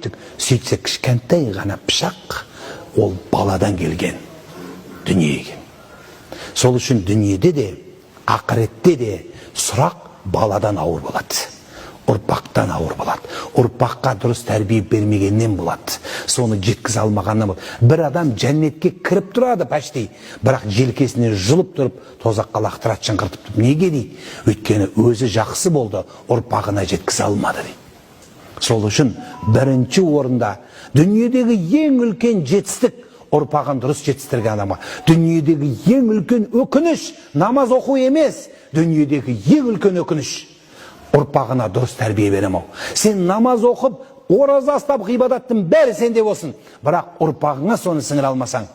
айттық. Сөйтсе кішкентай ғана пышақ ол баладан келген дүние екен. Сол үшін дүниеде де, ақыретте де сұрақ баладан ауыр болады. Ұрпақтан ауыр болады. Ұрпаққа дұрыс тәрбие бермегеннен болады. Соны жеткізе алмағаннан болады. Бір адам жәннетке кіріп тұрады пәштей, бірақ желкесіне жұлып тұрып, тозаққа лақтырады, шыңғыртып тұрып. Неге дейді? Өйткені өзі жақсы болды, ұрпағына жеткізе алмады дейді. Сол үшін бірінші орында дүниедегі ең үлкен жетістік ұрпағын дұрыс жетістірген адамға. Дүниедегі ең үлкен өкініш намаз оқу емес, дүниедегі ең үлкен өкініш ұрпағына дұрыс тәрбие беремеу. Сен намаз оқып, ораза ұстап, ғибадаттың бәрі сенде болсын, бірақ ұрпағыңа соны сіңіре алмасаң,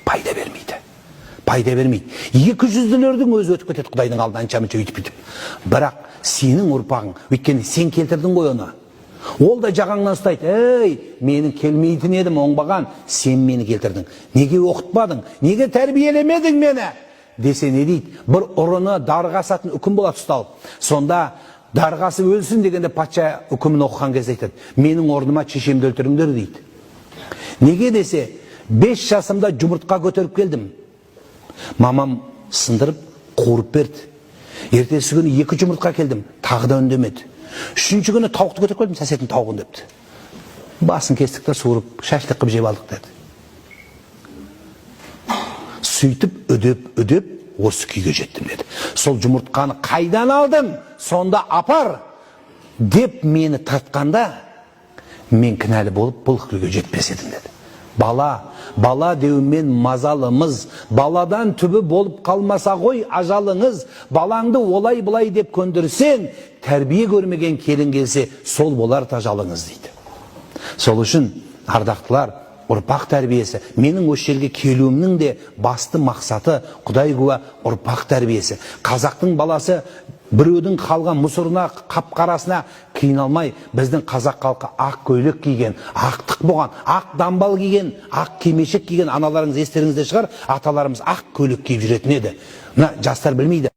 пайда бермейді. Пайда бермейді. 200-лердің өзі өтіп кетеді Құдайдың алдынан анша-мұнша өйтіп бүйтіп. Бірақ сенің ұрпағың, өйткені сен келтірдің ғой оны. Ол да жағаңнан ұстайды. Ей, менің келмейтін едім, оңбаған, сен мені келтірдің. Неге оқытпадың? Неге тәрбиелемедің мені? Десе не дейді? Бір ұрыны дарға асатын үкім болады ұсталып. Сонда дарғасы өлсін дегенде патша үкімін оқыған кезде айтады: менің орныма шешемді өлтіріңдер дейді. Неге десе, 5 жасымда жұмыртқа көтеріп келдім. Мамам сындырып, қуырып берді. Ертесі күні 2 жұмыртқа келдім, тағы да үндемеді. 3-ші күні тауықты көтеріп келдім, сәсетін тауығын депті. Басын кестік та суырып, шашлық қып жеп алдық деді. Сөйтіп, өдеп, осы күйге жеттім деді. Сол жұмыртқаны қайдан алдың? Сонда апар деп мені тартқанда, мен кінәлі болып бұл күйге жетпес едім деді. Бала деумен мазалымыз, баладан түбі болып қалмаса ғой ажалыңыз, балаңды олай бұлай деп көндірсен, тәрбие көрмеген келін келсе, сол болар тажалыңыз дейді. Сол үшін, ардақтылар, ұрпақ тәрбиесі, менің осы жерге келуімнің де басты мақсаты, Құдай куә, ұрпақ тәрбиесі. Қазақтың баласы біреудің қалған мұсырына, қап-қарасына қиналмай, біздің қазақ халқы ақ көйлек киген, ақтық болған, ақ дамбал киген, ақ кимешек киген, аналарыңыз естеріңізде шығар, аталарымыз ақ көйлек киіп жүретін еді. Жастар білмейді.